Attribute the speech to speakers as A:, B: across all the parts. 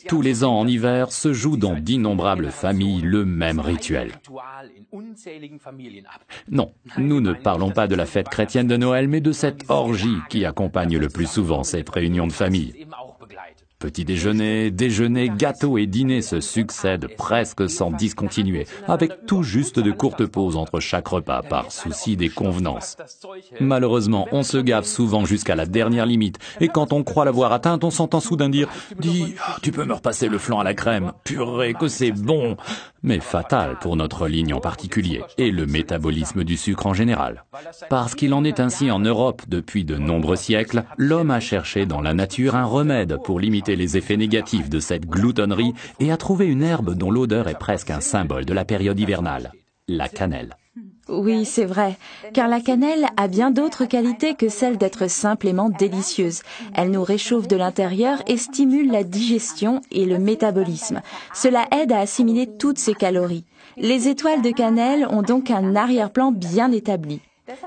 A: Tous les ans en hiver se joue dans d'innombrables familles le même rituel. Non, nous ne parlons pas de la fête chrétienne de Noël, mais de cette orgie qui accompagne le plus souvent cette réunion de famille. Petit déjeuner, déjeuner, gâteaux et dîners se succèdent presque sans discontinuer, avec tout juste de courtes pauses entre chaque repas par souci des convenances. Malheureusement, on se gave souvent jusqu'à la dernière limite, et quand on croit l'avoir atteinte, on s'entend soudain dire « Dis, tu peux me repasser le flan à la crème, purée que c'est bon !» Mais fatal pour notre ligne en particulier, et le métabolisme du sucre en général. Parce qu'il en est ainsi en Europe depuis de nombreux siècles, l'homme a cherché dans la nature un remède pour limiter les effets négatifs de cette gloutonnerie et a trouvé une herbe dont l'odeur est presque un symbole de la période hivernale, la cannelle.
B: Oui, c'est vrai, car la cannelle a bien d'autres qualités que celle d'être simplement délicieuse. Elle nous réchauffe de l'intérieur et stimule la digestion et le métabolisme. Cela aide à assimiler toutes ces calories. Les étoiles de cannelle ont donc un arrière-plan bien établi.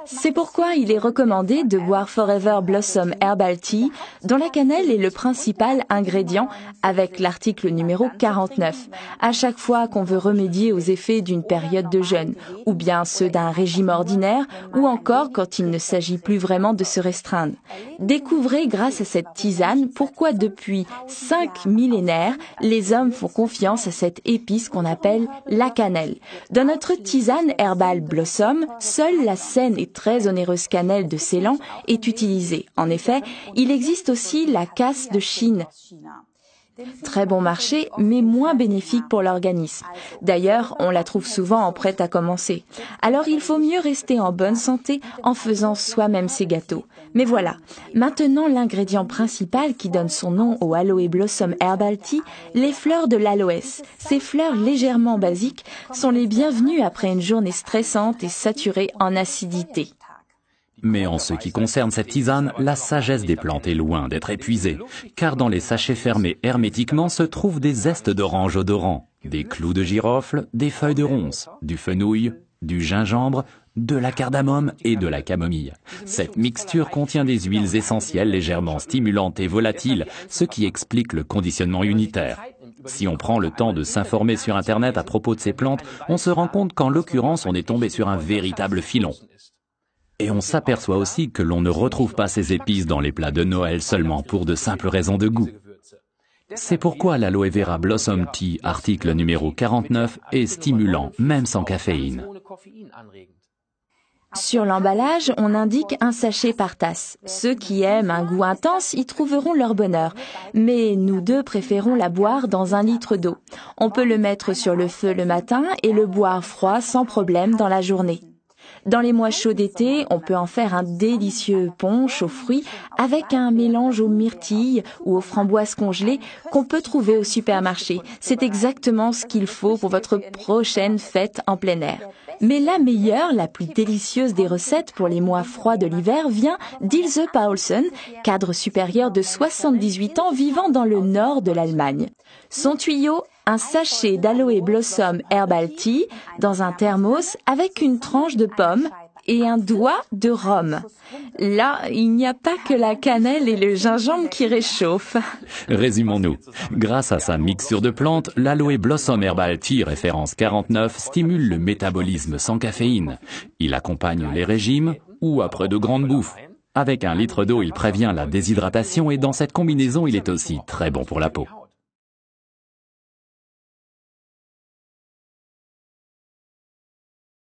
B: C'est pourquoi il est recommandé de boire Forever Blossom Herbal Tea, dont la cannelle est le principal ingrédient, avec l'article numéro 49, à chaque fois qu'on veut remédier aux effets d'une période de jeûne, ou bien ceux d'un régime ordinaire, ou encore quand il ne s'agit plus vraiment de se restreindre. Découvrez grâce à cette tisane pourquoi depuis 5 millénaires, les hommes font confiance à cette épice qu'on appelle la cannelle. Dans notre tisane Herbal Blossom, seule la saine et très onéreuse cannelle de Ceylan est utilisée. En effet, il existe aussi la casse de Chine. Très bon marché, mais moins bénéfique pour l'organisme. D'ailleurs, on la trouve souvent en prêt à commencer. Alors il faut mieux rester en bonne santé en faisant soi-même ses gâteaux. Mais voilà, maintenant l'ingrédient principal qui donne son nom au Aloe Blossom Herbal Tea, les fleurs de l'aloès. Ces fleurs légèrement basiques sont les bienvenues après une journée stressante et saturée en acidité.
A: Mais en ce qui concerne cette tisane, la sagesse des plantes est loin d'être épuisée, car dans les sachets fermés hermétiquement se trouvent des zestes d'orange odorants, des clous de girofle, des feuilles de ronces, du fenouil, du gingembre, de la cardamome et de la camomille. Cette mixture contient des huiles essentielles légèrement stimulantes et volatiles, ce qui explique le conditionnement unitaire. Si on prend le temps de s'informer sur Internet à propos de ces plantes, on se rend compte qu'en l'occurrence on est tombé sur un véritable filon. Et on s'aperçoit aussi que l'on ne retrouve pas ces épices dans les plats de Noël seulement pour de simples raisons de goût. C'est pourquoi l'Aloe Vera Blossom Tea, article numéro 49, est stimulant, même sans caféine.
B: Sur l'emballage, on indique un sachet par tasse. Ceux qui aiment un goût intense y trouveront leur bonheur. Mais nous deux préférons la boire dans 1 litre d'eau. On peut le mettre sur le feu le matin et le boire froid sans problème dans la journée. Dans les mois chauds d'été, on peut en faire un délicieux punch aux fruits avec un mélange aux myrtilles ou aux framboises congelées qu'on peut trouver au supermarché. C'est exactement ce qu'il faut pour votre prochaine fête en plein air. Mais la meilleure, la plus délicieuse des recettes pour les mois froids de l'hiver vient d'Ilse Paulsen, cadre supérieur de 78 ans vivant dans le nord de l'Allemagne. Son tuyau, un sachet d'Aloe Blossom Herbal Tea dans un thermos avec une tranche de pomme et un doigt de rhum. Là, il n'y a pas que la cannelle et le gingembre qui réchauffent.
A: Résumons-nous. Grâce à sa mixture de plantes, l'Aloe Blossom Herbal Tea référence 49 stimule le métabolisme sans caféine. Il accompagne les régimes ou après de grandes bouffes. Avec 1 litre d'eau, il prévient la déshydratation et dans cette combinaison, il est aussi très bon pour la peau.